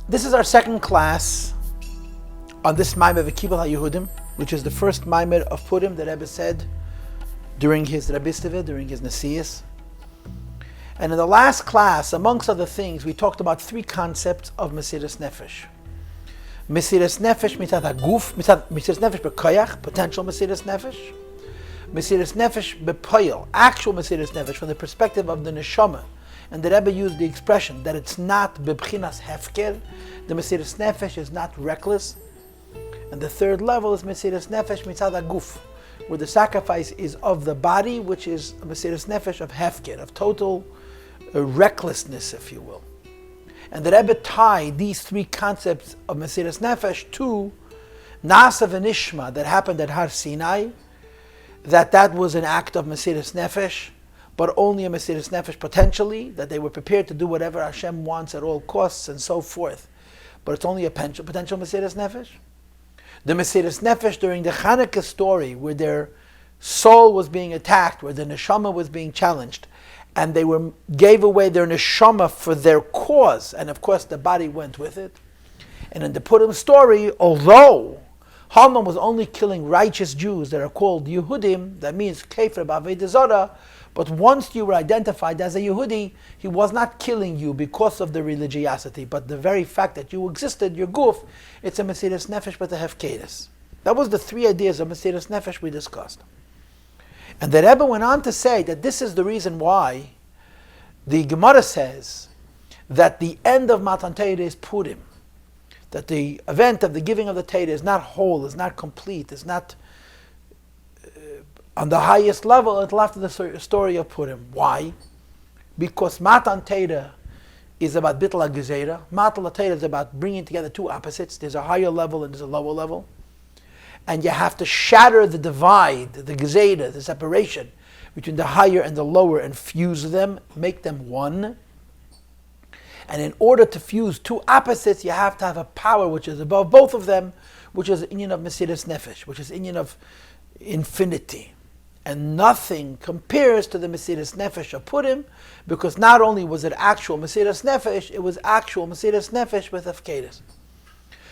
This is our second class on this maamar vkibel hayehudim, which is the first maamar of Purim that Rebbe said during his rabbi, during his nasias. And in the last class, amongst other things, we talked about three concepts of mesiras nefesh. Mesiras nefesh mitzad haguf, mesiras nefesh bekoyach, potential mesiras nefesh. Mesiras nefesh bepoil, actual mesiras nefesh from the perspective of the neshama. And the Rebbe used the expression that it's not bebchinas hefker, the mesiras nefesh is not reckless. And the third level is mesiras nefesh mitzad haguf, where the sacrifice is of the body, which is a mesiras nefesh of hefker, of total recklessness, if you will. And the Rebbe tied these three concepts of mesiras nefesh to Nasa v'nishma that happened at Har Sinai, that was an act of mesiras nefesh, but only a mesiras nefesh potentially, that they were prepared to do whatever Hashem wants at all costs and so forth. But it's only a potential mesiras nefesh. The mesiras nefesh during the Hanukkah story, where their soul was being attacked, where the neshama was being challenged, and they gave away their neshama for their cause, and of course the body went with it. And in the Purim story, although Haman was only killing righteous Jews that are called Yehudim, that means Kefer b'Avodah Zarah, but once you were identified as a Yehudi, he was not killing you because of the religiosity, but the very fact that you existed, your guf, it's a mesiras nefesh but a hefkeres. That was the three ideas of mesiras nefesh we discussed. And the Rebbe went on to say that this is the reason why the Gemara says that the end of Matan Torah is Purim, that the event of the giving of the Torah is not whole, is not complete, is not on the highest level until after the story of Purim. Why? Because Matan Torah is about bittul hagzeira. Matan Torah is about bringing together two opposites. There's a higher level and there's a lower level. And you have to shatter the divide, the gezeira, the separation between the higher and the lower, and fuse them, make them one. And in order to fuse two opposites, you have to have a power which is above both of them, which is the inyan of mesiras nefesh, which is inyan of infinity. And nothing compares to the mesiras nefesh of Purim, because not only was it actual mesiras nefesh, it was actual mesiras nefesh with hefkeres.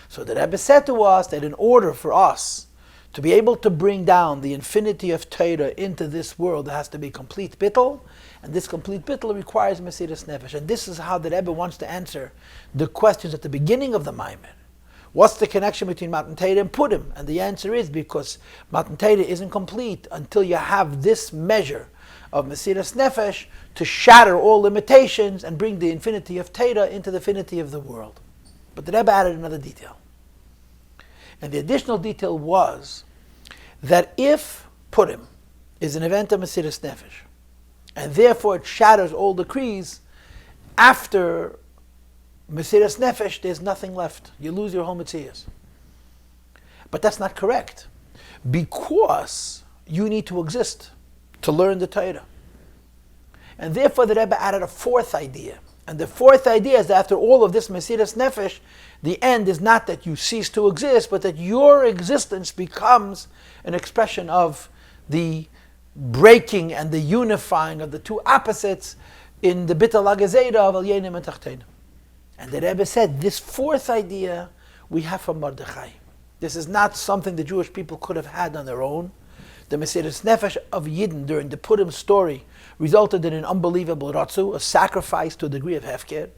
So the Rebbe said to us that in order for us to be able to bring down the infinity of Torah into this world, there has to be complete bittul, and this complete bittul requires mesiras nefesh. And this is how the Rebbe wants to answer the questions at the beginning of the maamar. What's the connection between Matan Torah and Purim? And the answer is because Matan Torah isn't complete until you have this measure of mesiras nefesh to shatter all limitations and bring the infinity of Torah into the infinity of the world. But the Rebbe added another detail. And the additional detail was that if Purim is an event of mesiras nefesh, and therefore it shatters all decrees, after mesiras nefesh, there's nothing left. You lose your whole metzias. But that's not correct, because you need to exist to learn the Torah. And therefore the Rebbe added a fourth idea. And the fourth idea is that after all of this mesiras nefesh, the end is not that you cease to exist, but that your existence becomes an expression of the breaking and the unifying of the two opposites in the bittul hagzeira of Elyenim and Tachtenim. And the Rebbe said, this fourth idea we have from Mordechai. This is not something the Jewish people could have had on their own. The mesiras nefesh of Yidden during the Purim story resulted in an unbelievable ratzu, a sacrifice to a degree of hefker.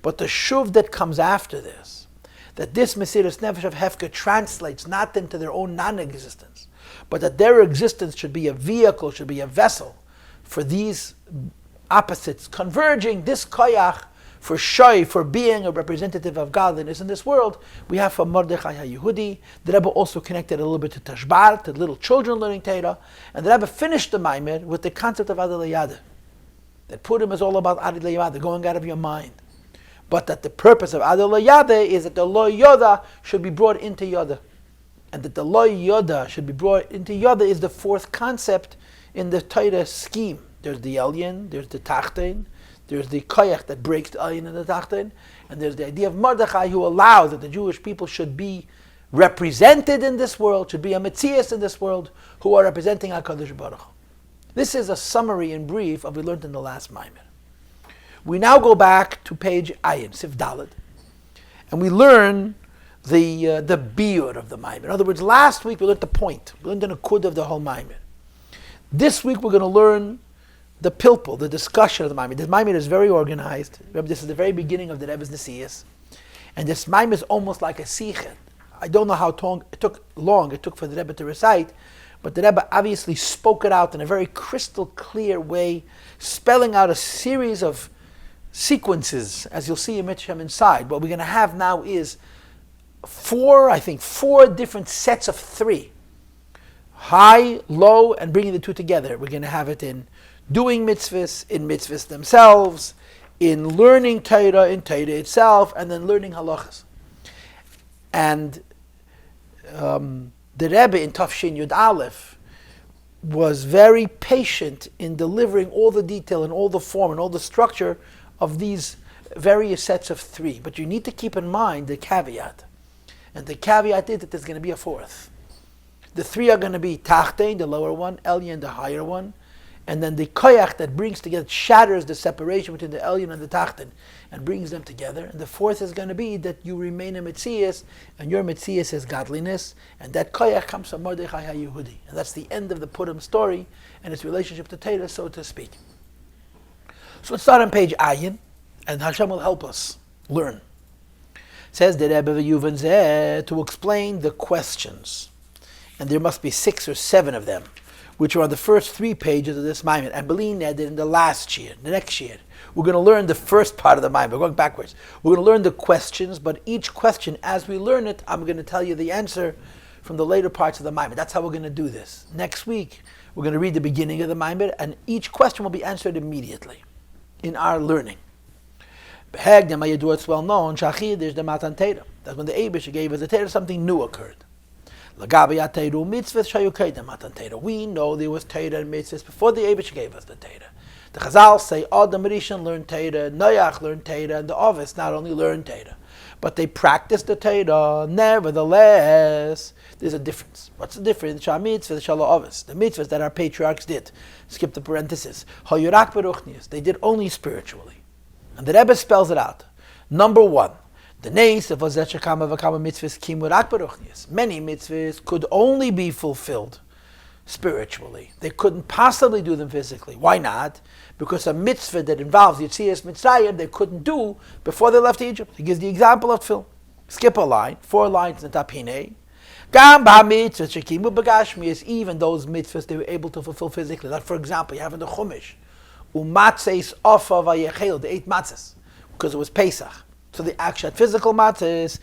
But the shuv that comes after this, that this mesiras nefesh of hefker translates not into their own non-existence, but that their existence should be a vehicle, should be a vessel for these opposites converging, this koyach, for shoy, for being a representative of godliness in this world, we have from Mordechai HaYehudi. The Rebbe also connected a little bit to Tashbar, to little children learning Torah, and the Rebbe finished the maamar with the concept of Adel Yada. That Purim is all about Adel Yada, going out of your mind. But that the purpose of Adel Yada is that the Lo Yoda should be brought into Yoda. And that the Lo Yoda should be brought into Yoda is the fourth concept in the Torah scheme. There's the Elyon, there's the Tachtein, there's the koyach that breaks the ayin and the tachtein, and there's the idea of Mordechai who allows that the Jewish people should be represented in this world, should be a metzias in this world, who are representing HaKadosh Baruch Hu. This is a summary in brief of what we learned in the last maamar. We now go back to page Ayin, Sif Daled, and we learn the biur of the maamar. In other words, last week we learned the point. We learned the nakud of the whole maamar. This week we're going to learn the pilpul, the discussion of the maamar. This maamar is very organized. Remember, this is the very beginning of the Rebbe's Nesiyas. And this maamar is almost like a sichet. I don't know how long it took for the Rebbe to recite, but the Rebbe obviously spoke it out in a very crystal clear way, spelling out a series of sequences, as you'll see in Mitzvah inside. What we're going to have now is four different sets of three. High, low, and bringing the two together. We're going to have it in doing mitzvahs, in mitzvahs themselves, in learning Torah, in Torah itself, and then learning halachas. And the Rebbe in Tafshin Yud Aleph was very patient in delivering all the detail and all the form and all the structure of these various sets of three. But you need to keep in mind the caveat. And the caveat is that there's going to be a fourth. The three are going to be Tachtein, the lower one, Elyon, the higher one, and then the koyach that brings together, shatters the separation between the Elyon and the Tachten and brings them together. And the fourth is going to be that you remain a Metzias, and your Metzias is godliness, and that koyach comes from Mordechai hayehudim. And that's the end of the Purim story and its relationship to Torah, so to speak. So let's start on page Ayin, and Hashem will help us learn. Says the Rebbe V'Yuvan Zeh to explain the questions. And there must be 6 or 7 of them, which are on the first 3 pages of this maamar. And Belin that in the last year, the next year, we're going to learn the first part of the maamar. We're going backwards. We're going to learn the questions, but each question, as we learn it, I'm going to tell you the answer from the later parts of the maamar. That's how we're going to do this. Next week, we're going to read the beginning of the maamar, and each question will be answered immediately in our learning. It's well known, there's the Matan Torah. That's when the Eibush gave us the Torah, something new occurred. We know there was Torah and mitzvahs before the Eibush gave us the Torah. The Chazal say Adam Rishon learned Torah, Noach learned Torah, and the Ovis not only learned Torah, but they practiced the Torah. Nevertheless, there's a difference. What's the difference? The mitzvahs that our patriarchs did. Skip the parenthesis. They did only spiritually. And the Rebbe spells it out. Number 1, the neis of Vazechakama Vakama mitzvahs kimurak baruchnius. Many mitzvahs could only be fulfilled spiritually. They couldn't possibly do them physically. Why not? Because a mitzvah that involves Yetzias Mitzrayim they couldn't do before they left Egypt. He gives the example of Tefillah. Skip a line, 4 lines in the Tapine. Gam ba-mitzvahs shekimu b'gashmius, even those mitzvahs they were able to fulfill physically. Like for example, you have in the Chumash, Umatzeis ofa vayechel, they ate matzahs because it was Pesach. So they actually had physical matzahs,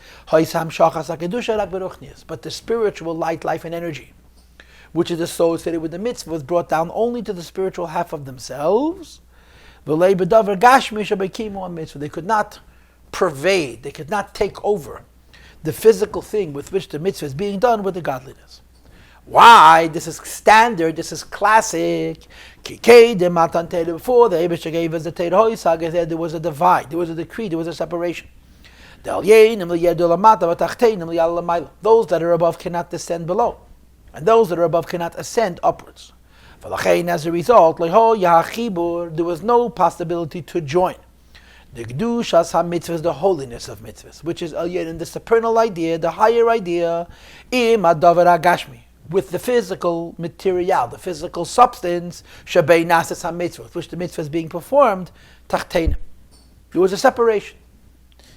but the spiritual light, life, and energy, which is associated with the mitzvah, was brought down only to the spiritual half of themselves. They could not pervade, they could not take over the physical thing with which the mitzvah is being done with the godliness. Why? This is standard, this is classic. Before the Eibush gave us the Torah, there was a divide, there was a decree, there was a separation. Those that are above cannot descend below, and those that are above cannot ascend upwards. As a result, there was no possibility to join. The Kedushas HaMitzvahs, the holiness of mitzvahs, which is in the supernal idea, the higher idea, im adavar agashmi, with the physical material, the physical substance, shabei nasas ha-mitzvah, with which the mitzvah is being performed, tachtein. There was a separation.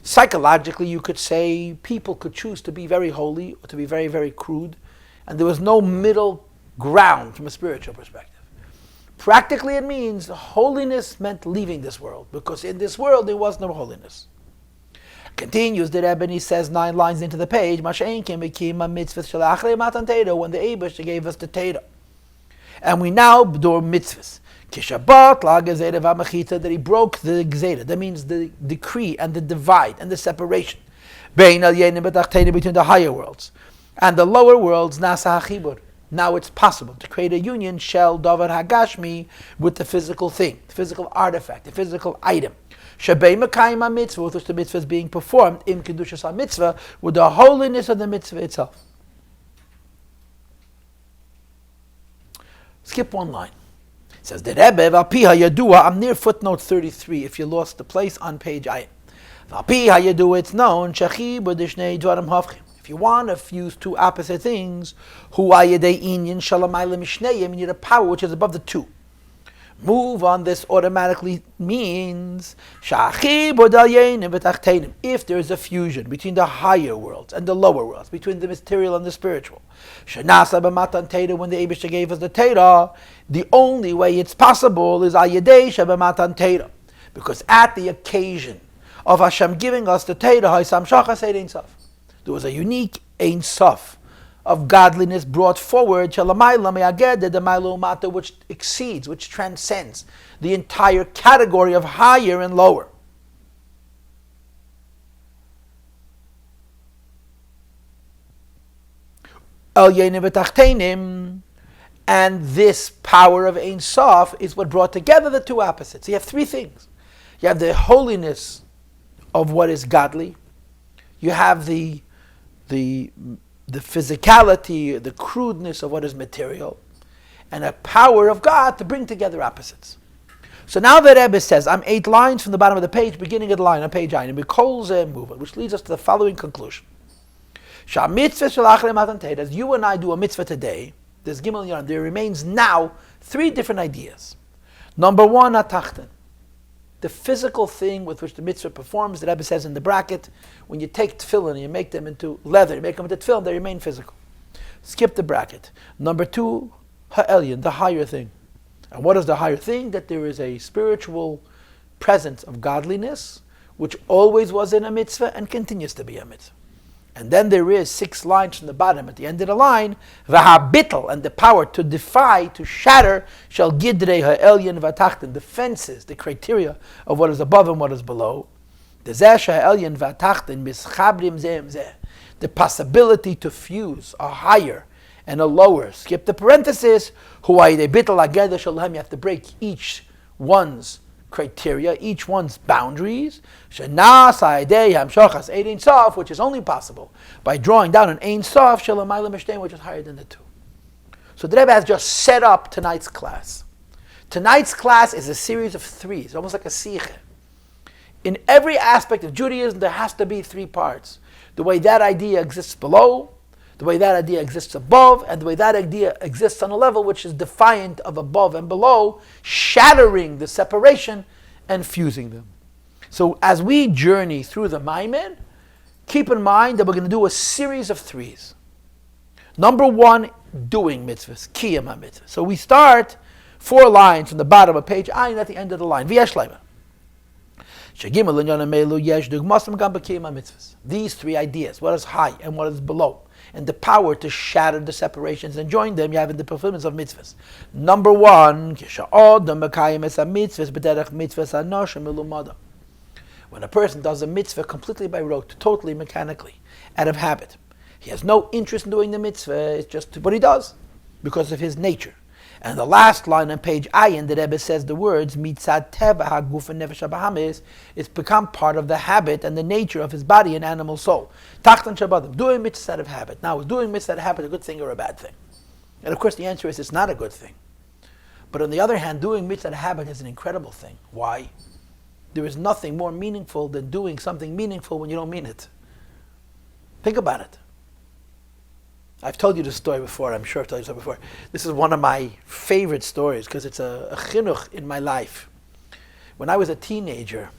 Psychologically, you could say people could choose to be very holy or to be very, very crude, and there was no middle ground from a spiritual perspective. Practically, it means holiness meant leaving this world, because in this world there was no holiness. Continues the Rebbe, and he says 9 lines into the page, when the Eibush gave us the Torah. And we now do mitzvahs. That he broke the gzera. That means the decree and the divide and the separation between the higher worlds and the lower worlds. Now it's possible to create a union, shel davar hagashmi, with the physical thing, the physical artifact, the physical item. Shabei Mekayim mitzvah, with which the mitzvah is being performed, im kedushas mitzvah, with the holiness of the mitzvah itself. Skip 1 line. It says the Rebbe v'alpiha yadua. I'm near footnote 33. If you lost the place on page Ayin. How you do it's known. If you want to fuse two opposite things, you need a power which is above the two. Move on this automatically means if there is a fusion between the higher worlds and the lower worlds, between the material and the spiritual. When the Eibishter gave us the Torah, the only way it's possible is because at the occasion of Hashem giving us the Torah, there was a unique Ein Sof of godliness brought forward, which exceeds, which transcends the entire category of higher and lower. And this power of Ein Sof is what brought together the two opposites. You have three things. You have the holiness of what is godly. You have the physicality, the crudeness of what is material, and a power of God to bring together opposites. So now the Rebbe says, I'm 8 lines from the bottom of the page, beginning of the line on page 9, which leads us to the following conclusion. As you and I do a mitzvah today, there's Gimel Yon, there remains now 3 different ideas. Number 1, atachten, the physical thing with which the mitzvah performs. The Rebbe says in the bracket, when you take tefillin and you make them into leather, you make them into tefillin, they remain physical. Skip the bracket. Number 2, ha'elyon, the higher thing. And what is the higher thing? That there is a spiritual presence of godliness, which always was in a mitzvah and continues to be a mitzvah. And then there is 6 lines from the bottom at the end of the line, v'habitl, and the power to defy, to shatter, shall gidrei ha'elyon v'atachten, the fences, the criteria of what is above and what is below. The possibility to fuse a higher and a lower. Skip the parenthesis. You have to break each one's criteria, each one's boundaries, which is only possible by drawing down an Ein Sof, which is higher than the two. So the Rebbe has just set up tonight's class. Tonight's class is a series of 3s, almost like a sikhe. In every aspect of Judaism, there has to be 3 parts. The way that idea exists below, the way that idea exists above, and the way that idea exists on a level which is defiant of above and below, shattering the separation and fusing them. So as we journey through the Maamarim, keep in mind that we're going to do a series of 3s. Number 1, doing mitzvahs, kiyam mitzvahs. So we start 4 lines from the bottom of page ayin at the end of the line. These 3 ideas, what is high and what is below, and the power to shatter the separations and join them, you have in the fulfillments of mitzvahs. Number 1, when a person does a mitzvah completely by rote, totally mechanically, out of habit, he has no interest in doing the mitzvah, it's just what he does, because of his nature. And the last line on page ayin, the Rebbe says the words, mitzad teva haguf and nefesh habahamis, it's become part of the habit and the nature of his body and animal soul. Tachtan shabadim, doing mitzvah out of habit. Now, is doing mitzvah out of habit a good thing or a bad thing? And of course the answer is it's not a good thing. But on the other hand, doing mitzvah out of habit is an incredible thing. Why? There is nothing more meaningful than doing something meaningful when you don't mean it. Think about it. I've told you this story before, I'm sure I've told you this before. This is one of my favorite stories because it's a chinuch in my life. When I was a teenager,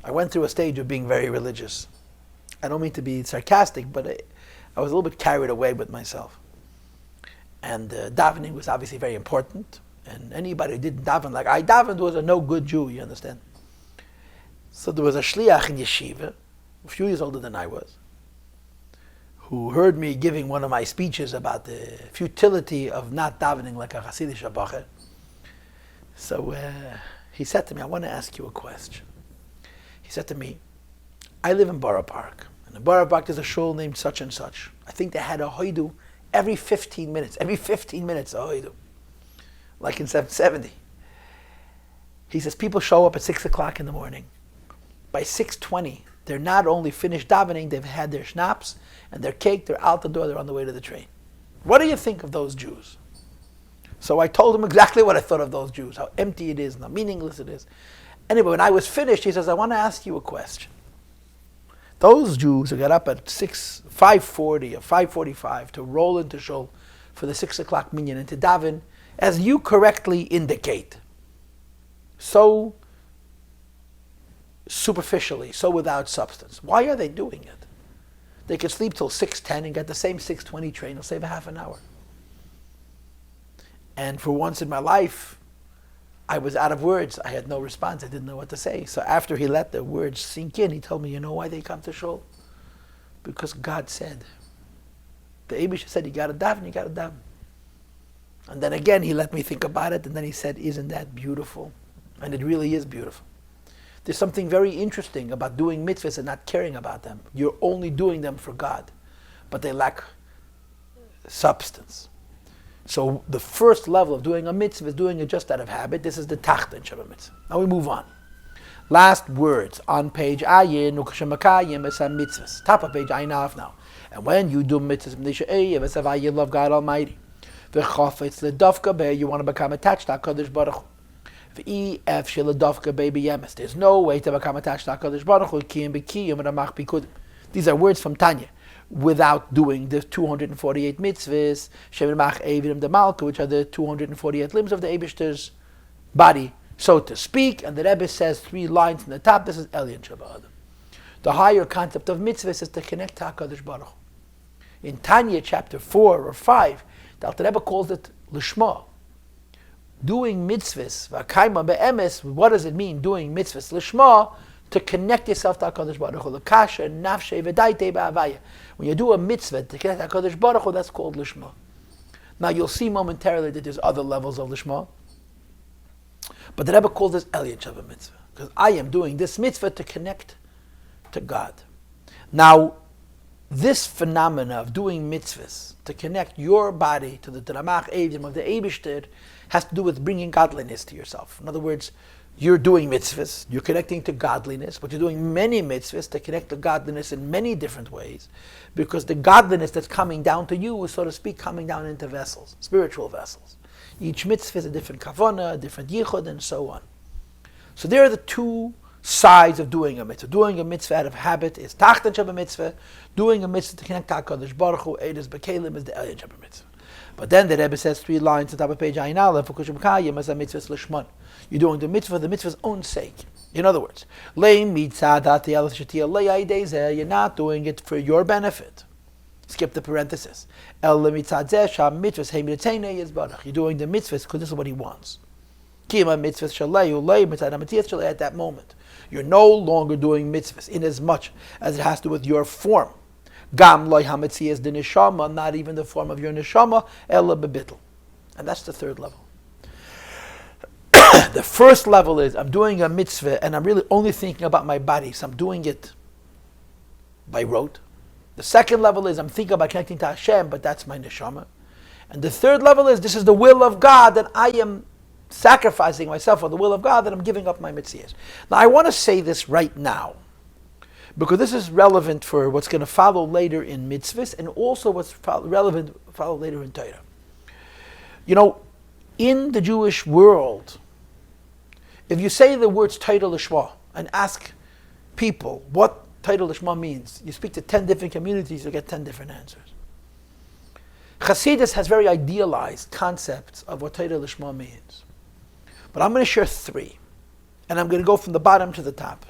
I went through a stage of being very religious. I don't mean to be sarcastic, but I was a little bit carried away with myself. And davening was obviously very important. And anybody who didn't daven like I davened was a no good Jew, you understand? So there was a shliach in yeshiva, a few years older than I was, who heard me giving one of my speeches about the futility of not davening like a Hasidic shabacher. So he said to me, I want to ask you a question. He said to me, I live in Borough Park. And in Borough Park there's a shul named such and such. I think they had a hayehudim every 15 minutes. Every 15 minutes a hayehudim. Like in 770. He says, people show up at 6 o'clock in the morning. By 6:20, they're not only finished davening, they've had their schnapps and their cake, they're out the door, they're on the way to the train. What do you think of those Jews? So I told him exactly what I thought of those Jews, how empty it is and how meaningless it is. Anyway, when I was finished, he says, I want to ask you a question. Those Jews who got up at 5:40 or 5:45 to roll into shul for the 6 o'clock minyan and to daven, as you correctly indicate, so superficially, so without substance. Why are they doing it? They could sleep till 6:10 and get the same 6:20 train. It'll save a half an hour. And for once in my life, I was out of words. I had no response. I didn't know what to say. So after he let the words sink in, he told me, you know why they come to shul? Because God said. The Eibush said, you got to daven, you got to daven. And then again, he let me think about it, and then he said, isn't that beautiful? And it really is beautiful. There's something very interesting about doing mitzvahs and not caring about them. You're only doing them for God, but they lack substance. So the first level of doing a mitzvah is doing it just out of habit. This is the tachton of a mitzvah. Now we move on. Last words on page Ayin, Ukashamakayim, Esam mitzvahs. Top of page Ayin Alef now. And when you do mitzvahs, you love God Almighty. V'chofetz ledofka be, you want to become attached to HaKadosh Baruch Hu. V'ef sheledofka be b'yemes. There's no way to become attached to HaKadosh Baruch Hu. Kiyim b'kiyim v'ramach b'kudim. These are words from Tanya. Without doing the 248 mitzvahs, Shemimach Evidim de Malka, which are the 248 limbs of the Eibishter's body, so to speak. And the Rebbe says 3 lines from the top. This is Elyon Shabbat. The higher concept of mitzvahs is to connect to HaKadosh Baruch Hu. In Tanya chapter 4 or 5, the Alter Rebbe calls it Lishma. Doing mitzvahs, v'akaima be'emes, what does it mean, doing mitzvahs? Lishma, to connect yourself to HaKadosh Baruch Hu. L'kasher, nafshe, v'daite ba'avaya. When you do a mitzvah to connect to HaKadosh Baruch Hu, that's called Lishma. Now you'll see momentarily that there's other levels of Lishma. But the Rebbe calls this Elyon Shabbat mitzvah. Because I am doing this mitzvah to connect to God. Now, this phenomena of doing mitzvahs to connect your body to the Dramach Eidim of the Eibishter has to do with bringing godliness to yourself. In other words, you're doing mitzvahs, you're connecting to godliness, but you're doing many mitzvahs to connect to godliness in many different ways, because the godliness that's coming down to you is, so to speak, coming down into vessels, spiritual vessels. Each mitzvah is a different kavanah, a different yichud, and so on. So there are the 2 sides of doing a mitzvah. Doing a mitzvah out of habit is tachton sheba mitzvah. Doing a mitzvah to connect to HaKadosh Baruch Hu, Eidos B'Kelim, is the Elyon sheba mitzvah. But then the Rebbe says 3 lines on top of page Ayin Alef, V'kushim as a mitzvah lishman. You're doing the mitzvah for the mitzvah's own sake. In other words, you're not doing it for your benefit. Skip the parenthesis. You're doing the mitzvahs because this is what he wants. At that moment, you're no longer doing mitzvahs in as much as it has to do with your form. Gam loy hametzias the neshama, not even the form of your neshama, ella bebitl. And that's the 3rd level. The first level is I'm doing a mitzvah and I'm really only thinking about my body, so I'm doing it by rote. The second level is I'm thinking about connecting to Hashem, but that's my neshama. And the 3rd level is this is the will of God, that I am sacrificing myself for the will of God, that I'm giving up my mitzvahs. Now I want to say this right now, because this is relevant for what's going to follow later in mitzvahs, and also what's relevant follow later in Torah. You know, in the Jewish world, if you say the words Torah Lishma and ask people what Torah Lishma means, you speak to 10 different communities, you get 10 different answers. Chassidus has very idealized concepts of what Torah Lishma means. But I'm going to share 3, and I'm going to go from the bottom to the top.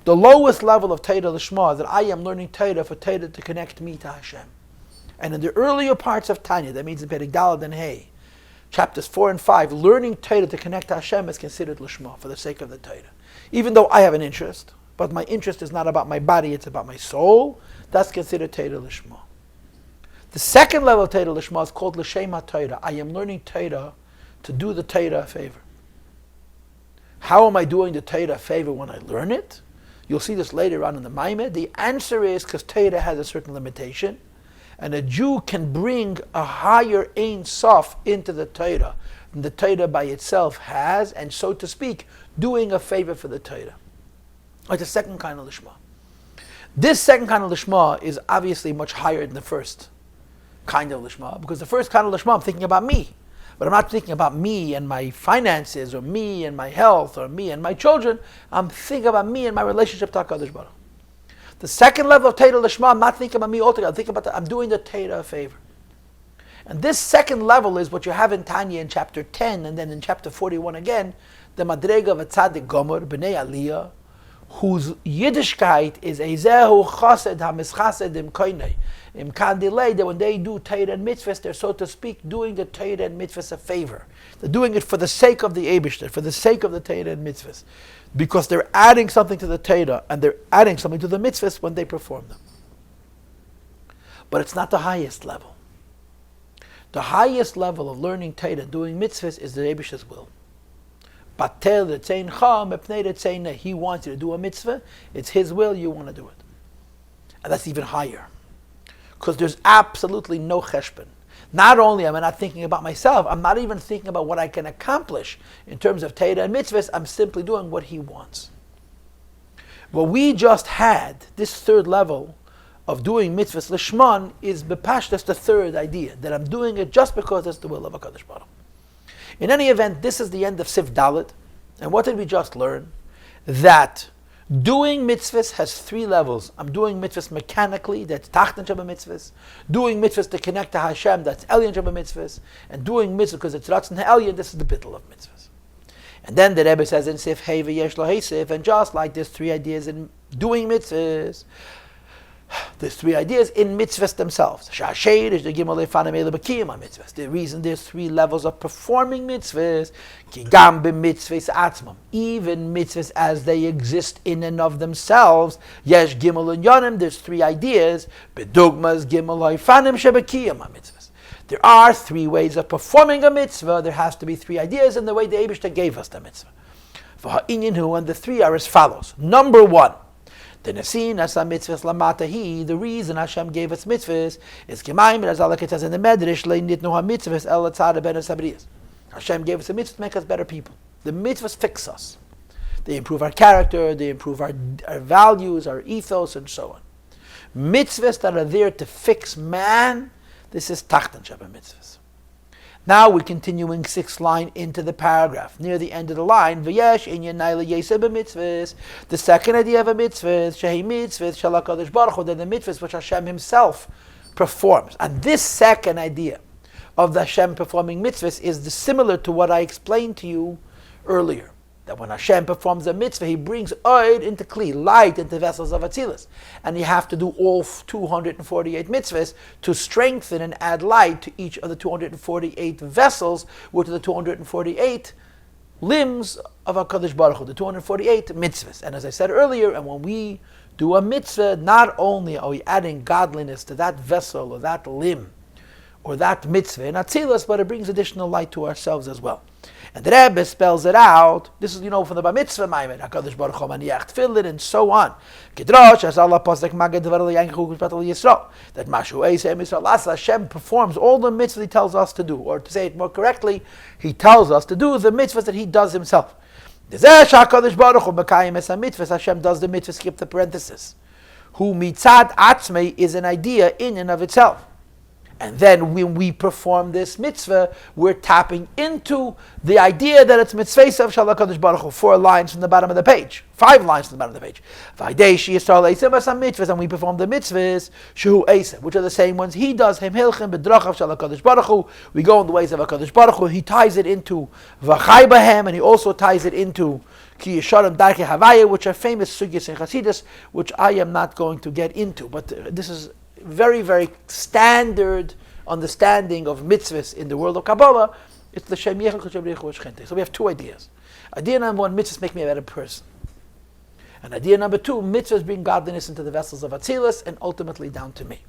The lowest level of Torah Lishma is that I am learning Torah for Torah to connect me to Hashem. And in the earlier parts of Tanya, that means in Perek Daled and Hey, chapters 4 and 5, learning Torah to connect to Hashem is considered Lishma, for the sake of the Torah. Even though I have an interest, but my interest is not about my body, it's about my soul, that's considered Torah Lishma. The second level of Torah Lishma is called L'Shem HaTorah. I am learning Torah to do the Torah a favor. How am I doing the Torah a favor when I learn it? You'll see this later on in the Maamar. The answer is because Torah has a certain limitation, and a Jew can bring a higher Ein Sof into the Torah than the Torah by itself has, and so to speak, doing a favor for the Torah. Like the second kind of Lishma. This second kind of Lishma is obviously much higher than the first kind of Lishma, because the first kind of Lishma, I'm thinking about me. But I'm not thinking about me and my finances, or me and my health, or me and my children. I'm thinking about me and my relationship to HaKadosh Baruch Hu. The second level of Torah Lishma, I'm not thinking about me altogether. I'm thinking about I'm doing the Torah a favor. And this second level is what you have in Tanya in chapter 10, and then in chapter 41 again, the Madrega of a Tzaddik Gomer, B'nei Aliyah, whose Yiddishkeit is Ezehu Chased HaMischasedim Koinei. Im Kandilei, that when they do Torah and mitzvahs, they're, so to speak, doing the Torah and mitzvahs a favor. They're doing it for the sake of the Eibishter, for the sake of the Torah and mitzvahs. Because they're adding something to the Torah and they're adding something to the mitzvahs when they perform them. But it's not the highest level. The highest level of learning Torah and doing mitzvahs is the Eibishter's will. He wants you to do a mitzvah, it's his will, you want to do it. And that's even higher. Because there's absolutely no cheshbon. Not only am I not thinking about myself, I'm not even thinking about what I can accomplish in terms of Torah and mitzvahs, I'm simply doing what he wants. What we just had, this third level of doing mitzvahs lishman, is bepashtas the third idea, that I'm doing it just because it's the will of HaKadosh Baruch Hu. In any event, this is the end of Sif Dalet. And what did we just learn? That doing mitzvahs has three levels. I'm doing mitzvahs mechanically, that's Tachtan Shabbat mitzvahs. Doing mitzvahs to connect to Hashem, that's Elyon Shabbat mitzvahs. And doing mitzvahs because it's Ratzon HaElyon, this is the bittul of mitzvahs. And then the Rebbe says in Sif Hey V'yesh Lo Hey Sif, and just like there's three ideas in doing mitzvahs, there's three ideas in mitzvahs themselves. The reason there's three levels of performing mitzvahs, even mitzvahs as they exist in and of themselves, there's three ideas. There are three ways of performing a mitzvah. There has to be three ideas in the way the Eibishter gave us the mitzvah. And the three are as follows. Number one, the reason Hashem gave us mitzvahs is as Allah says in the Medrash, Hashem gave us a mitzvah to make us better people. The mitzvahs fix us. They improve our character, they improve our values, our ethos, and so on. Mitzvahs that are there to fix man, this is Tachtan Shabbat mitzvahs. Now we're continuing sixth line into the paragraph. Near the end of the line, V'yesh inyan naila yeseh b'mitzvahs. The second idea of a mitzvah, shehi mitzvahs shel HaKadosh Baruch Hu, then the mitzvahs which Hashem Himself performs. And this second idea of the Hashem performing mitzvahs is similar to what I explained to you earlier. That when Hashem performs a mitzvah, He brings oil into kli, light into vessels of Atzilus. And you have to do all 248 mitzvahs to strengthen and add light to each of the 248 vessels, which are the 248 limbs of HaKadosh Baruch Hu, the 248 mitzvahs. And as I said earlier, and when we do a mitzvah, not only are we adding godliness to that vessel or that limb or that mitzvah in Atzilus, but it brings additional light to ourselves as well. And the Rebbe spells it out. This is, from the Bar Mitzvah Maamar, HaKadosh Baruch Hu maniach tefillin, and so on. Kidrosh, as Allah posek magad devar liyanchu kushpatal Yisrael. That mashu eisem Yisrael. Hashem performs all the mitzvahs He tells us to do. Or to say it more correctly, He tells us to do the mitzvahs that He does Himself. HaKadosh Baruch Hu mekayim es mitzvahs. Hashem does the mitzvahs, skip the parenthesis. Who mitzad atzmei is an idea in and of itself. And then when we perform this mitzvah, we're tapping into the idea that it's mitzvah of Shalom HaKadosh Baruch Hu. 4 lines from the bottom of the page. 5 lines from the bottom of the page. And we perform the mitzvahs, which are the same ones He does. We go in the ways of HaKadosh Baruch Hu. He ties it into v'chai, and He also ties it into Ki Yesharim Darkei Havaya, which are famous sugyas in Chassidus, which I am not going to get into. But this is very, very standard understanding of mitzvahs in the world of Kabbalah. It's the Shem Yechad Chashem Richu Shchente. So we have 2 ideas. Idea number 1, mitzvahs make me a better person. And idea number 2, mitzvahs bring godliness into the vessels of Atzilus and ultimately down to me.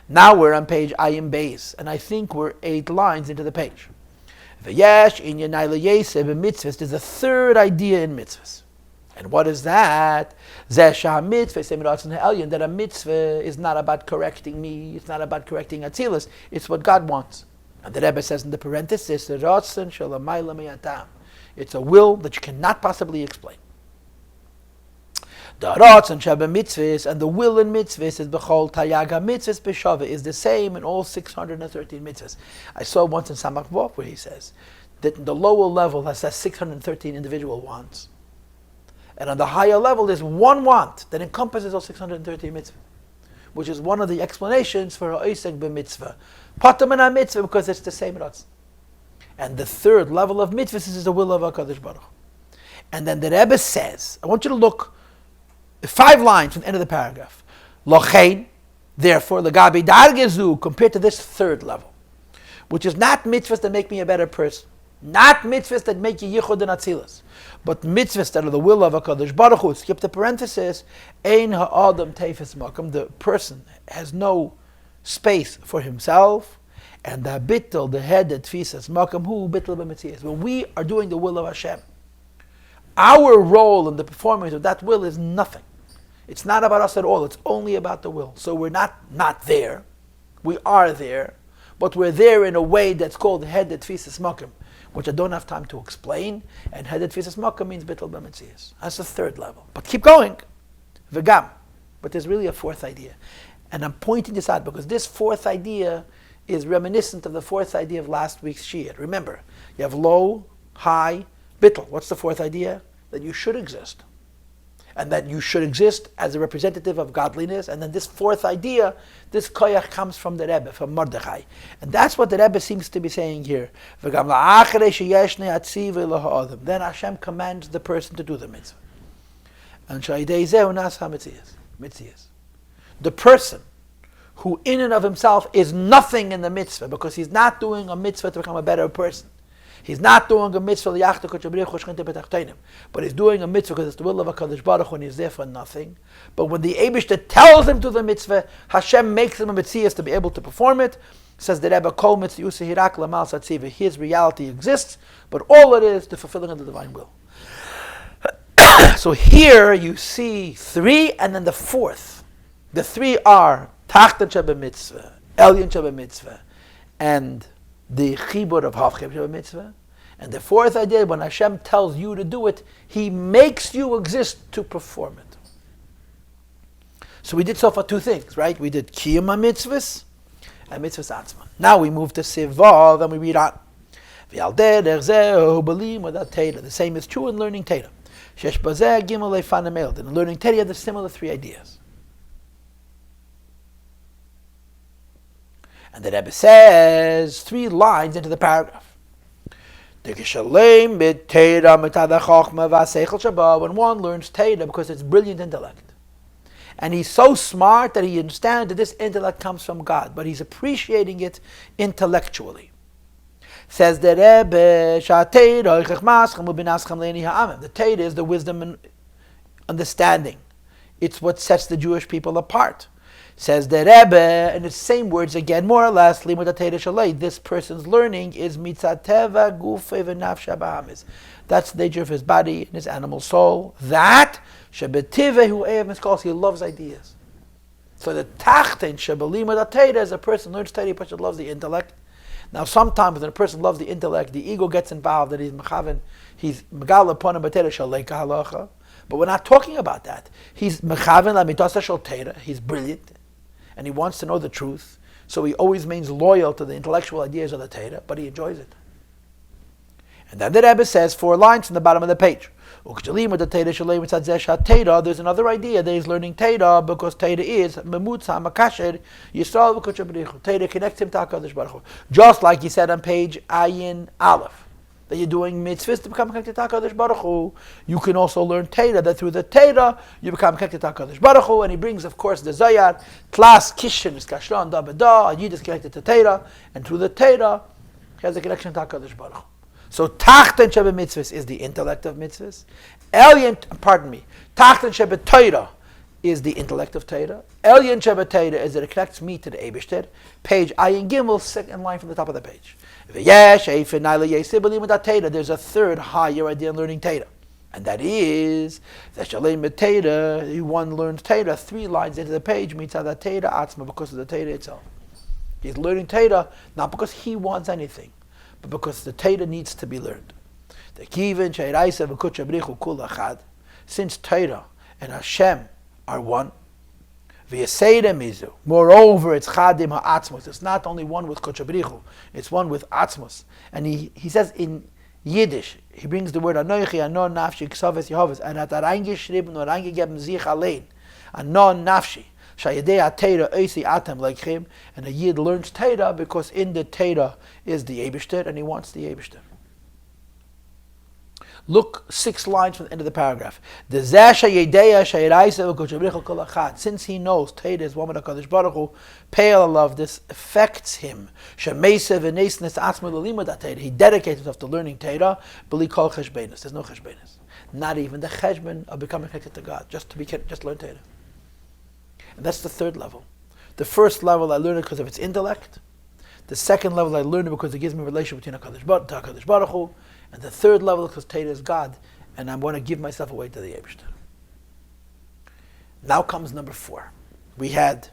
Now we're on page Ayin Beis, and I think we're 8 lines into the page. V'yesh inyan naila yeseh b'mitzvahs. There's a third idea in mitzvahs. And what is that? That a mitzvah is not about correcting me, it's not about correcting Atzilus, it's what God wants. And the Rebbe says in the parenthesis, it's a will that you cannot possibly explain. The ratzon mitzvahs and the will in mitzvahs is b'chol tayaga mitzvahs b'shava is the same in all 613 mitzvahs. I saw once in Samach Vov where he says that the lower level has 613 individual wants. And on the higher level, there's one want that encompasses all 630 mitzvahs, which is one of the explanations for ha'osek b'mitzvah. Patam and mitzvah because it's the same ratzon. And the third level of mitzvahs is the will of HaKadosh Baruch Hu. And then the Rebbe says, I want you to look 5 lines from the end of the paragraph. Lochein, therefore, legabi dargezu, compared to this third level, which is not mitzvahs that make me a better person, not mitzvahs that make you yichud and atzilas, but mitzvahs that are the will of HaKadosh Baruch Hu. Skip the parenthesis. Ein ha'adam teifes makam. The person has no space for himself. And the bittel, the head that tfisas makam hu bittel b'metzias. When we are doing the will of Hashem, our role in the performance of that will is nothing. It's not about us at all. It's only about the will. So we're not there. We are there, but we're there in a way that's called head that tfisas makam, which I don't have time to explain. And head that tfisas makam means bittel b'metzias. That's the third level. But keep going, v'gam. But there's really a fourth idea, and I'm pointing this out because this fourth idea is reminiscent of the fourth idea of last week's shiur. Remember, you have low, high, bittul. What's the fourth idea? That you should exist. And that you should exist as a representative of godliness. And then this fourth idea, this koyach comes from the Rebbe, from Mordechai. And that's what the Rebbe seems to be saying here. Then Hashem commands the person to do the mitzvah. And the person who in and of himself is nothing in the mitzvah, because he's not doing a mitzvah to become a better person. He's not doing a mitzvah, but he's doing a mitzvah because it's the will of HaKadosh Baruch Hu and he's there for nothing. But when the Eibishter tells him to the mitzvah, Hashem makes him a mitzvah to be able to perform it. Says the Rebbe, Kol mitzvah hirak lamal satziva. His reality exists, but all it is the fulfilling of the divine will. So here you see 3 and then the fourth. The 3 are Tachtan Sheba Mitzvah, Elyon Sheba Mitzvah, and the Chibur of Havchem Sheba Mitzvah. And the fourth idea, when Hashem tells you to do it, He makes you exist to perform it. So we did so far 2 things, right? We did Kiyum HaMitzvahs and Mitzvahs Atzma. Now we move to Sivav and we read on. The same is true in learning Teda. Shesh Bazeh Gimel Leifan Emel. In learning Teda, you have the similar 3 ideas. And the Rebbe says 3 lines into the paragraph. When one learns Teda because it's brilliant intellect, and he's so smart that he understands that this intellect comes from God, but he's appreciating it intellectually. Says the Rebbe, the Teda is the wisdom and understanding. It's what sets the Jewish people apart. Says the Rebbe, in the same words again, more or less, this person's learning is mitzateva gufe v'nafsha b'hamis. That's the nature of his body and his animal soul. That shebetive hu ev miskos, he loves ideas. So the tachten shebelimud ateda, as a person learns Teda, a person loves the intellect. Now sometimes when a person loves the intellect, the ego gets involved, that he's mechaven, he's megal upon him b'teda shalei kahalacha. But we're not talking about that. He's mechaven la mitasa shel Teda, he's brilliant. And he wants to know the truth, so he always remains loyal to the intellectual ideas of the Teda, but he enjoys it. And then the Rebbe says 4 lines from the bottom of the page. There's another idea that he's learning Teda because Teda is memutza makasher Yisrael v'kodesh Baruch Hu. Teda connects him to HaKadosh Baruch Hu. Just like he said on page Ayin Aleph, that you're doing mitzvahs to become connected to HaKadosh Baruch Hu. You can also learn Teda, that through the Teda you become connected to HaKadosh Baruch Hu. And he brings, of course, the Zayar, Tlas, Kishin, Kashran, Da B'da, Yid is connected to Teda, and through the Teda he has a connection to HaKadosh Baruch Hu. So Tachten Sheba Mitzvahs is the intellect of mitzvahs. Tachten Sheba Torah is the intellect of Teda. Elyon Sheba Teda is that it connects me to the Eibishter. Page Ayin Gimel, 2nd line from the top of the page. There's a third higher idea in learning Teda, and that is that Teda, one learns Teda 3 lines into the page, means that Teda Atzma, because of the Teda itself. He's learning Teda not because he wants anything, but because the Teda needs to be learned. Since Teda and Hashem are one, moreover, it's chadim ha'atzmos. It's not only one with Kodesh Baruch Hu, it's one with atzmos. And he says in Yiddish, he brings the word Anoichi, Anon Nafshi, Ksaves Yehovas, and at reingeschrieben or reingegeben sich allein, Anon Nafshi, Shayedei Teira Oisi Atem Leichim, and a Yid learns Teira because in the Teira is the Eibishter, and he wants the Eibishter. Look 6 lines from the end of the paragraph. Since he knows Teira is one with HaKadosh Baruch Hu, Pale love, this affects him. He dedicates himself to learning Teira, B'li kol cheshbenis. There's no cheshbenis. Not even the cheshben of becoming connected to God. Just learn Teira. And that's the 3rd level. The first level I learn it because of its intellect. The second level I learn it because it gives me a relation between HaKadosh Baruch Hu. And the 3rd level because Teira is God, and I want to give myself away to the Eibishter. Now comes number 4. We had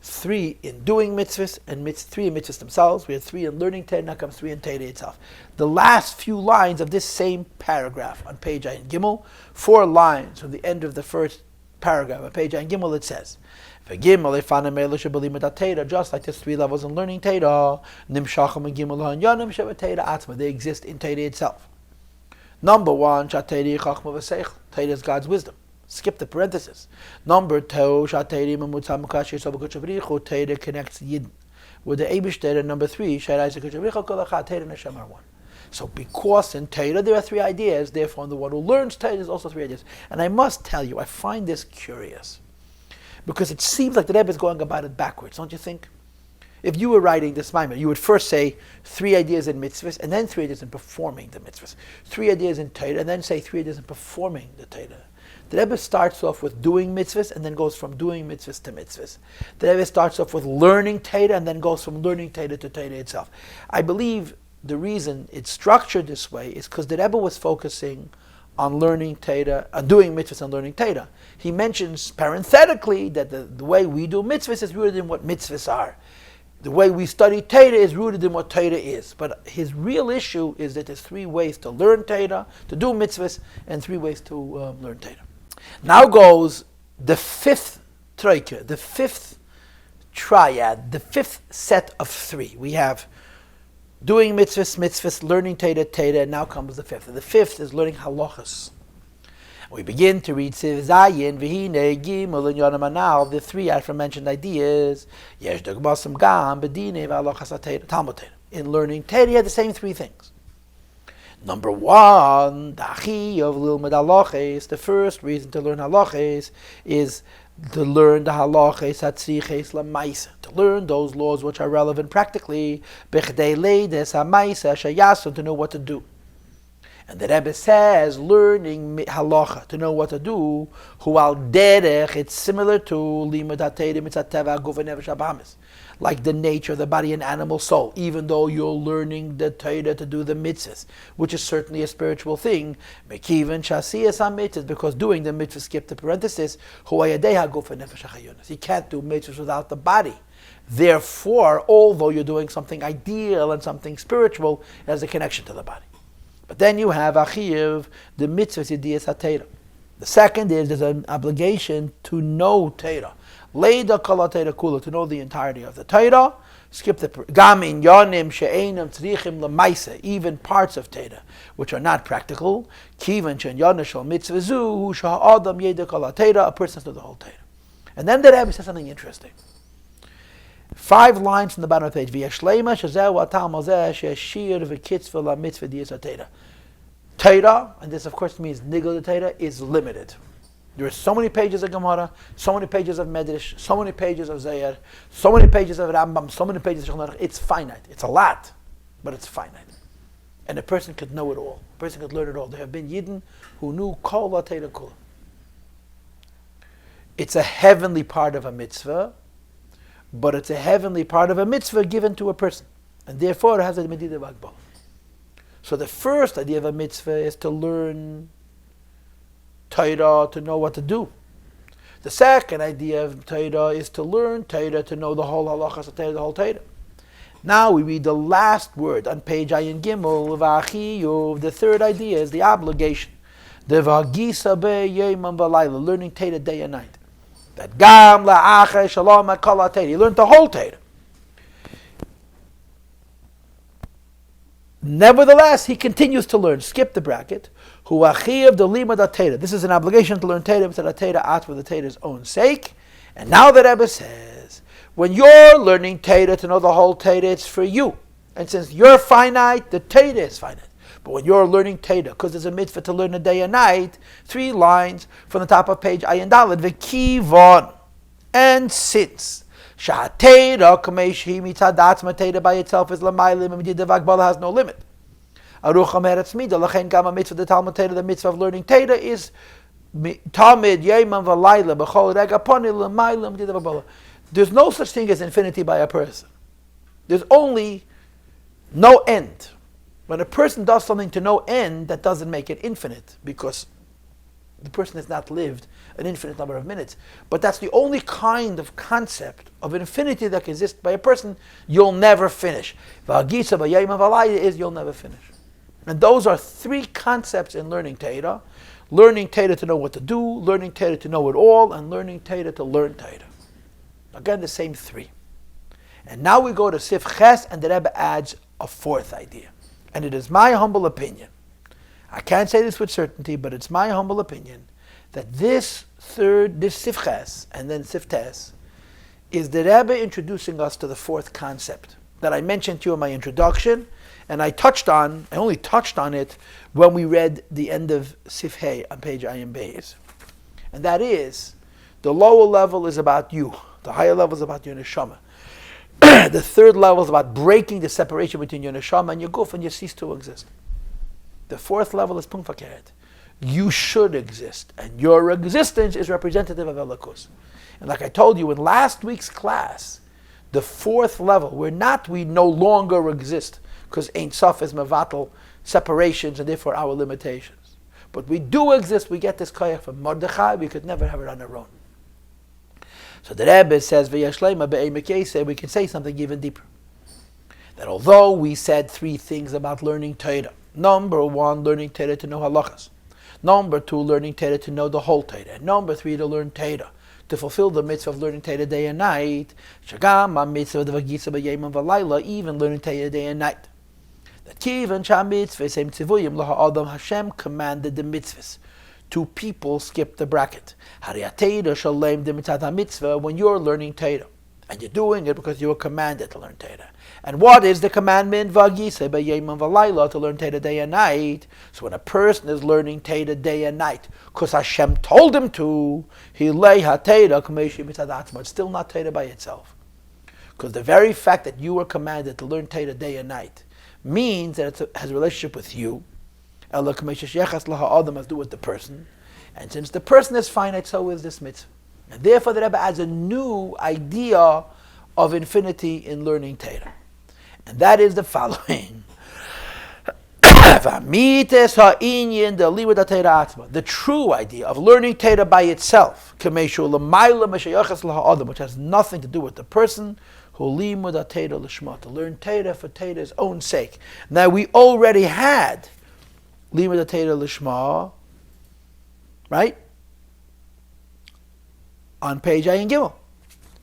3 in doing mitzvahs, and 3 in mitzvahs themselves. We had 3 in learning Teira, now comes 3 in Teira itself. The last few lines of this same paragraph on page Ayin Gimel, 4 lines from the end of the first paragraph on page Ayin Gimel, it says, just like there's 3 levels in learning Teira, they exist in Teira itself. Number 1, Teira is God's wisdom. Skip the parenthesis. Number 2, Teira connects Yid with the Eibishter. And number 3, Teira Neshama are one. So because in Teira there are 3 ideas, therefore in the one who learns Teira there's also 3 ideas. And I must tell you, I find this curious. Because it seems like the Rebbe is going about it backwards, don't you think? If you were writing this maamar, you would first say 3 ideas in mitzvahs, and then 3 ideas in performing the mitzvahs. 3 ideas in Teira, and then say 3 ideas in performing the Teira. The Rebbe starts off with doing mitzvahs, and then goes from doing mitzvahs to mitzvahs. The Rebbe starts off with learning Teira, and then goes from learning Teira to Teira itself. I believe the reason it's structured this way is because the Rebbe was focusing on learning Teira, on doing mitzvahs and learning Teira. He mentions parenthetically that the way we do mitzvahs is rooted in what mitzvahs are. The way we study Teira is rooted in what Teira is. But his real issue is that there's 3 ways to learn Teira, to do mitzvahs, and 3 ways to learn Teira. Now goes the 5th troika, the 5th triad, the 5th set of 3. We have doing mitzvahs, learning Teira, and now comes the 5th. And the 5th is learning halachas. We begin to read Siv Zayin, V'hine, Gimel, and Yonam Anal, the 3 aforementioned ideas. Yesh Dogmasam Gam, Bedine, V'halachas Teira, Talmud Teira. In learning Teira, you have the same 3 things. Number 1, the Achi of Lilmud Halachas. The first reason to learn halachas is to learn the halachas hatzriches lamaisa, to learn those laws which are relevant practically, bechdei leides hamaisa shayasun, to know what to do. And the Rebbe says, learning halacha, to know what to do, hu al derech, it's similar to limud haTeira mitzat teva gufa nefesh habahamis, like the nature of the body and animal soul. Even though you're learning the Teira to do the mitzvahs, which is certainly a spiritual thing, mekivan shasiyas ha-mitzvahs, because doing the mitzvahs, skip the parenthesis, hu ayadeha gufa nefesh hachayonis. You can't do mitzvahs without the body. Therefore, although you're doing something ideal and something spiritual, it has a connection to the body. But then you have achiv, the mitzvahs yediyas ha-Teira. The second is there's an obligation to know Teira. Leida kala Teira kula, to know the entirety of the Teira. Skip the gam in yonim she'einam tzrichim lemaisa, even parts of Teira which are not practical. Kivan she'en yonashal mitzvah zu hu sha'adam yeda kala Teira, a person knows the whole Teira. And then the Rebbe says something interesting. 5 lines from the bottom of the page. V'yashleima shezeh atal mazeh she'shir v'kitzvah la mitzvah diyas Teira. Teira, and this of course means nigel the Teira, is limited. There are so many pages of Gemara, so many pages of Medrash, so many pages of Zayar, so many pages of Rambam, so many pages of Shulchan Aruch. It's finite. It's a lot, but it's finite. And a person could know it all. A person could learn it all. There have been Yidden who knew Kol Teira Kula. It's a heavenly part of a mitzvah, but it's a heavenly part of a mitzvah given to a person. And therefore it has a Medidah Vagbal. So the first idea of a mitzvah is to learn Teira, to know what to do. The second idea of Teira is to learn Teira, to know the whole halachas of Teira, the whole Teira. Now we read the last word on page Ayin Gimel, V'achiyuv. The third idea is the obligation. The V'agisa be'yemam v'layla, learning Teira day and night. That gam la'achar shalom akala Teira. You learn the whole Teira. Nevertheless, he continues to learn. Skip the bracket. Hu achiyav the limud ateda. This is an obligation to learn Teda, but Teda at for the Teda's own sake. And now the Rebbe says, when you're learning Teda to know the whole Teda, it's for you. And since you're finite, the Teda is finite. But when you're learning Teda, because there's a mitzvah to learn a day and night, 3 lines from the top of page Ayin Daled, v'kivon. And since Sha'ateda kameishi mitzadat mateda by itself is lamaylim and the vkibel has no limit. Arucham eretz mida lachen gama mitzvah the Talmud Teda, the mitzvah of learning Teda is tamid yeiman v'layla b'chol rega poni lamaylim the vkibel. There's no such thing as infinity by a person. There's only no end. When a person does something to no end, that doesn't make it infinite, because the person has not lived an infinite number of minutes. But that's the only kind of concept of infinity that exists by a person. You'll never finish. V'agisa b'yayim v'alayla is you'll never finish. And those are 3 concepts in learning Teda. Learning Teda to know what to do, learning Teda to know it all, and learning Teda to learn Teda. Again, the same 3. And now we go to Sif Ches, and the Rebbe adds a 4th idea. And it is my humble opinion, I can't say this with certainty, but it's my humble opinion, that this Sif Ches, and then Sif Tes, is the Rebbe introducing us to the 4th concept that I mentioned to you in my introduction, and I only touched on it when we read the end of Sif Hey on page Ayin Beis. And that is, the lower level is about you, the higher level is about your neshama. The 3rd level is about breaking the separation between your neshama and your guf, and you cease to exist. The 4th level is punfakeret. You should exist, and your existence is representative of Elokus. And like I told you in last week's class, the 4th level, we no longer exist, because Ein Sof is mevatel separations and therefore our limitations. But we do exist. We get this koyach from Mordechai. We could never have it on our own. So the Rebbe says, we can say something even deeper. That although we said 3 things about learning Torah, number 1, learning Torah to know halachas. Number 2, learning Torah to know the whole Torah. And number 3, to learn Torah, to fulfill the mitzvah of learning Torah day and night. Shagam mitzvah of v'gisa b'yayim v'layla, even learning Torah day and night. That kivan sham mitzvah same tzivuyim laha'adam Hashem commanded the mitzvahs. 2 people skip the bracket. When you're learning Torah, and you're doing it because you were commanded to learn Torah. And what is the commandment? To learn Torah day and night. So when a person is learning Torah day and night, because Hashem told him to, it's still not Torah by itself. Because the very fact that you were commanded to learn Torah day and night means that it has a relationship with you. Has to do with the person, and since the person is finite, so is this mitzvah. And therefore, the Rebbe adds a new idea of infinity in learning Torah, and that is the following: the true idea of learning Torah by itself, which has nothing to do with the person, to learn Torah for Torah's own sake. Now, we already had Limud Torah Lishma, right? On page Ayin Gimel.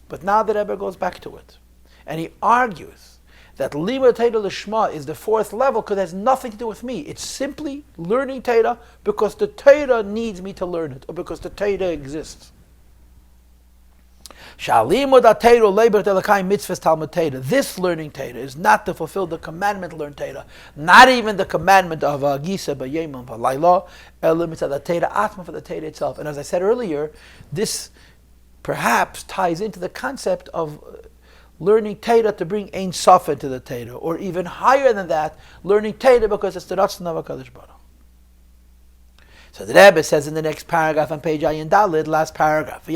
But now the Rebbe goes back to it. And he argues that Limud Torah Lishma is the 4th level because it has nothing to do with me. It's simply learning Torah because the Torah needs me to learn it, or because the Torah exists. This learning Torah is not to fulfill the commandment to learn Torah, not even the commandment of Gisa b'yayim v'layla, for the Torah itself. And as I said earlier, this perhaps ties into the concept of learning Torah to bring Ein Sof into the Torah, or even higher than that, learning Torah because it's the Ratzon of HaKadosh Baruch. So the Rebbe says in the next paragraph on page Ayin Daled, last paragraph,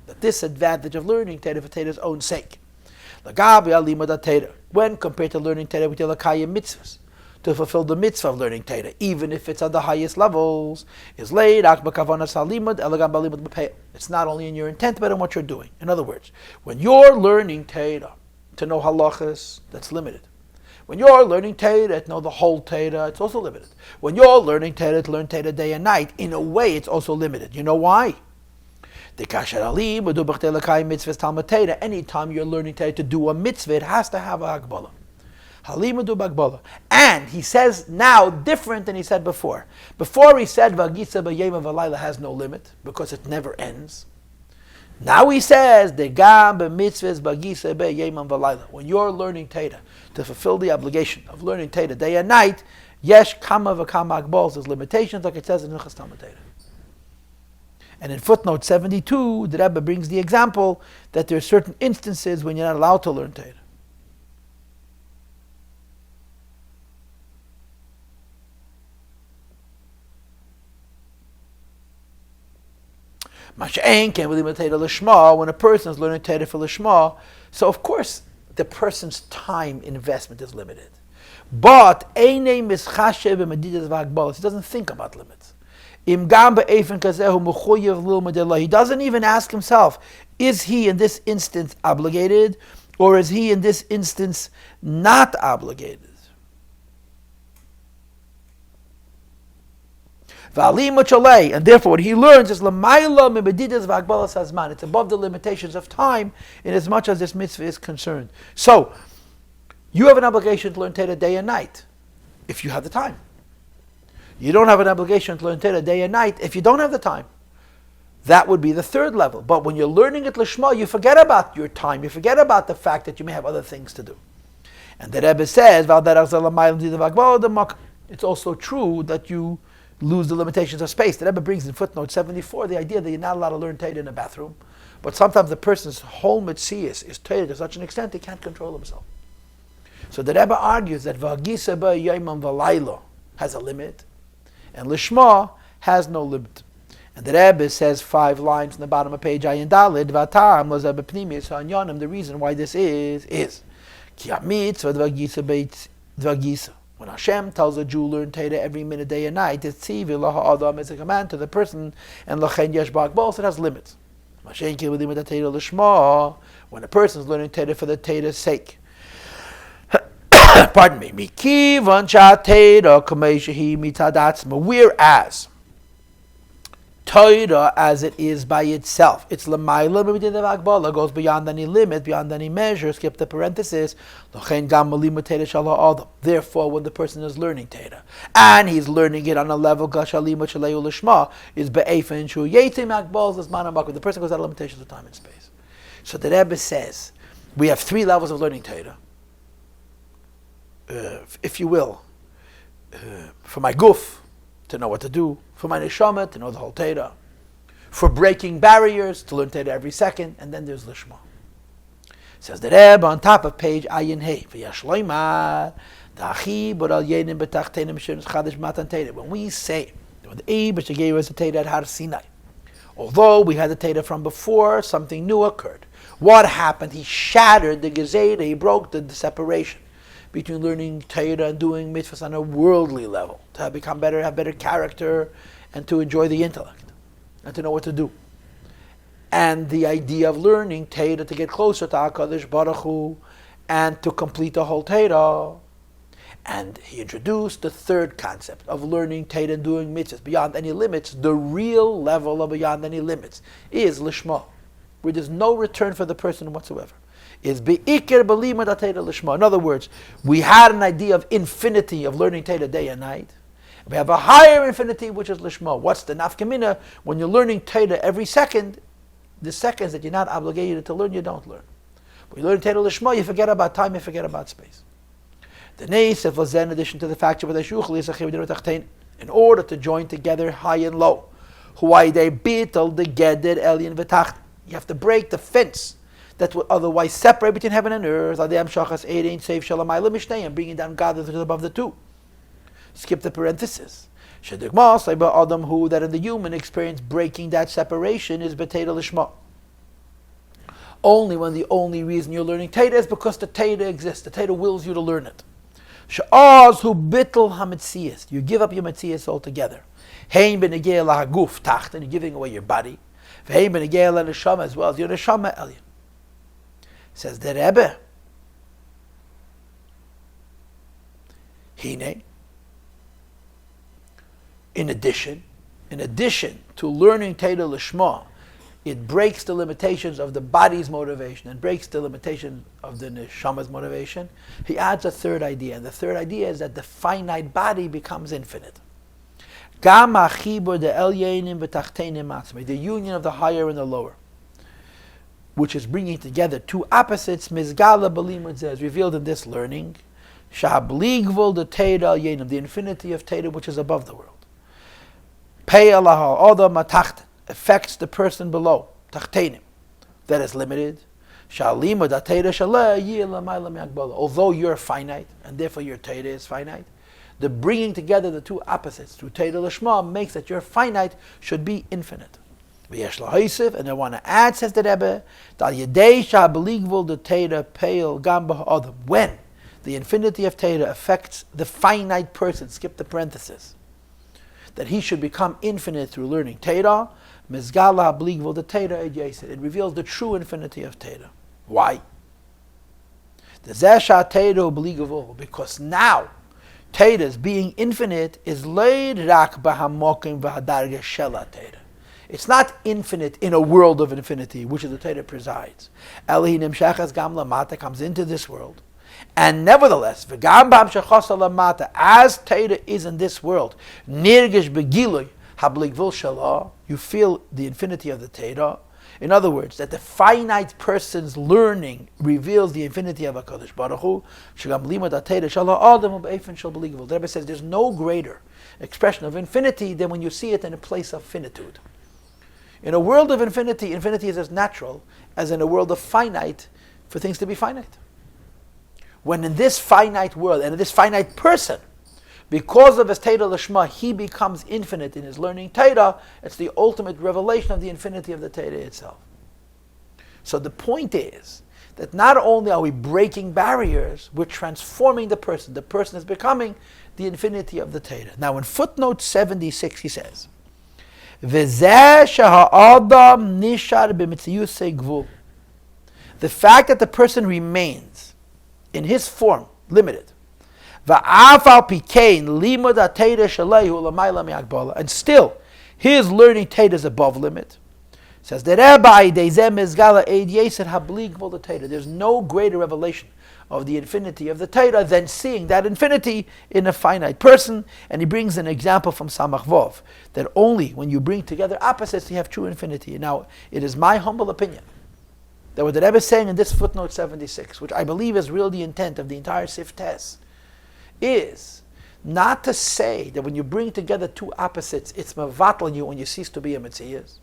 that this advantage of learning Torah for Torah's own sake, when compared to learning Torah with the Lakayim mitzvahs, to fulfill the mitzvah of learning Torah, even if it's on the highest levels, is laid. It's not only in your intent, but in what you're doing. In other words, when you're learning Torah to know halachas, that's limited. When you're learning Torah to know the whole Torah, it's also limited. When you're learning Torah to learn Torah day and night, in a way, it's also limited. You know why? Anytime you're learning Torah to do a mitzvah, it has to have a Hagbalah. Halimadu Bagbala. And he says now different than he said before. Before he said Vagisa B'Yema V'Layla has no limit because it never ends. Now he says the Gam B'Mitzvahs Vagisa B'Yema V'Layla. When you're learning Teda to fulfill the obligation of learning Teda day and night, Yesh Kama V'Kama Agbols, there's limitations like it says in Hilchos Talmud Teda. And in footnote 72, the Rebbe brings the example that there are certain instances when you're not allowed to learn Teda. Masha'en can believe Teda Lishma when a person is learning Teda for Lishma. So of course the person's time investment is limited. But he doesn't think about limits. He doesn't even ask himself, is he in this instance obligated or is he in this instance not obligated? And therefore what he learns is it's above the limitations of time in as much as this mitzvah is concerned. So you have an obligation to learn Teda day and night if you have the time. You don't have an obligation to learn Teda day and night if you don't have the time. That would be the third level. But when you're learning it Lishma, you forget about your time. You forget about the fact that you may have other things to do. And the Rebbe says, it's also true that you lose the limitations of space. The Rebbe brings in footnote 74 the idea that you're not allowed to learn Teda in a bathroom. But sometimes the person's whole mitzias is Teda to such an extent he can't control himself. So the Rebbe argues that V'Hagisa B'Yomam V'Layla has a limit, and Lishma has no limit. And the Rebbe says 5 lines in the bottom of page Ayin Daled, V'Atam L'Zeh B'Pnimis Ha'Anyanim. The reason why this is Ki HaMitzvah V'Hagisa. When Hashem tells a Jew learn Teda every minute, day and night, it's Tzivi L'Ha'adam is a command to the person, and L'Chen Yesh B'Agbos, it has limits. When a person is learning Teda for the Teda's sake. Pardon me. Whereas Torah, as it is by itself, it's l'mayla goes beyond any limit, beyond any measure. Skip the parenthesis. Therefore, when the person is learning Torah and he's learning it on a level is be'efen shu yetim akbol is manam. The person goes out of limitations of time and space. So the Rebbe says we have 3 levels of learning Torah. If you will, for my guf, to know what to do, for my neshama, to know the whole Torah, for breaking barriers, to learn Torah every second, and then there's Lishma. Says the Rebbe on top of page Ayin Hey, when we say, when the Eibush gave us the Torah at Har Sinai, although we had the Torah from before, something new occurred. What happened? He shattered the Gezerah, he broke the separation between learning Torah and doing mitzvahs on a worldly level, to become better, have better character, and to enjoy the intellect, and to know what to do. And the idea of learning Torah to get closer to HaKadosh Baruch Hu, and to complete the whole Torah. And he introduced the third concept of learning Torah and doing mitzvahs beyond any limits. The real level of beyond any limits is Lishma, where there's no return for the person whatsoever. Is be'ikir b'limud Torah lishma. In other words, we had an idea of infinity of learning Torah day and night. We have a higher infinity, which is lishma. What's the nafkamina? When you're learning Torah every second, the seconds that you're not obligated to learn, you don't learn. When you learn Torah lishma, you forget about time, you forget about space. The neisef was in addition to the fact that in order to join together high and low, huay de bitel the geder elyon v'tacht. You have to break the fence that would otherwise separate between heaven and earth. Bringing down God that is above the two. Skip the parenthesis. Adam who that in the human experience breaking that separation is b'teira lishma. Only when the only reason you're learning Torah is because the Torah exists. The Torah wills you to learn it. Sha'az hu bittul hametzias. You give up your metzias altogether. Hein b'negei lahaguf tacht, and you're giving away your body. Hein b'negei lahashama as well as your neshama elyon. Says the Rebbe, Hine, in addition to learning Torah Lishma it breaks the limitations of the body's motivation and breaks the limitation of the neshama's motivation, he adds a third idea. And the third idea is that the finite body becomes infinite. The union of the higher and the lower, which is bringing together two opposites, is revealed in this learning. The infinity of Teda, which is above the world. Affects the person below, that is limited. Although you're finite, and therefore your Teda is finite, the bringing together the two opposites through Teda Lishma makes that your finite should be infinite. And I want to add, says the Rebbe, when the infinity of Teda affects the finite person, skip the parenthesis, that he should become infinite through learning Teda, it reveals the true infinity of Teda. Why? Because now Teda's being infinite is laid rak b'hamokim v'hadarga shela Teda. It's not infinite in a world of infinity, which is the Teda presides. Elihi nimshachas gam lamata comes into this world, and nevertheless, v'gam b'hamshachas lamata, as Teda is in this world, nirgish begilui habligvul shalah, you feel the infinity of the Teda. In other words, that the finite person's learning reveals the infinity of HaKadosh Baruch Hu. The Rebbe says there's no greater expression of infinity than when you see it in a place of finitude. In a world of infinity, infinity is as natural as in a world of finite for things to be finite. When in this finite world and in this finite person, because of his Teda Lishma, he becomes infinite in his learning Teda, it's the ultimate revelation of the infinity of the Teda itself. So the point is that not only are we breaking barriers, we're transforming the person. The person is becoming the infinity of the Teda. Now in footnote 76 he says, the fact that the person remains in his form, limited, and still his learning Teda is above limit. Says the rabbi, there's no greater revelation of the infinity of the Teda than seeing that infinity in a finite person. And he brings an example from Samach Vov, that only when you bring together opposites you have true infinity. Now, it is my humble opinion that what the Rebbe is saying in this footnote 76, which I believe is really the intent of the entire Sif Tes, is not to say that when you bring together two opposites, it's mevatel you when you cease to be a Metzias,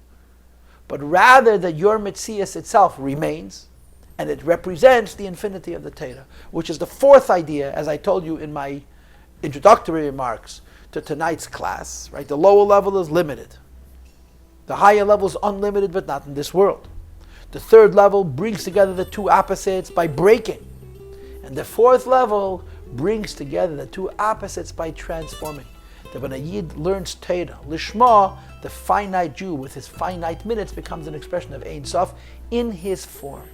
but rather that your Metzias itself remains, and it represents the infinity of the Teda, which is the fourth idea, as I told you in my introductory remarks to tonight's class. Right? The lower level is limited. The higher level is unlimited, but not in this world. The third level brings together the two opposites by breaking. And the fourth level brings together the two opposites by transforming. That when a Yid learns Teda, Lishma, the finite Jew with his finite minutes becomes an expression of Ein Sof in his form.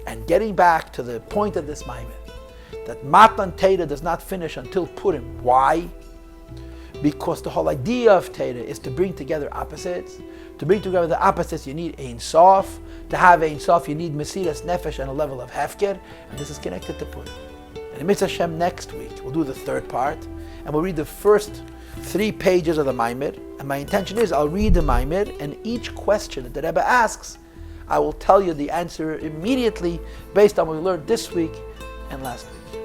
And getting back to the point of this Maamar, that Matan Teda does not finish until Purim. Why? Because the whole idea of Teda is to bring together opposites. To bring together the opposites, you need Ein Sof. To have Ein Sof, you need Mesiras Nefesh and a level of Hefker. And this is connected to Purim. And in Mitzvah Hashem next week, we'll do the third part. And we'll read the first 3 pages of the Maamar. And my intention is I'll read the Maamar, and each question that the Rebbe asks, I will tell you the answer immediately based on what we learned this week and last week.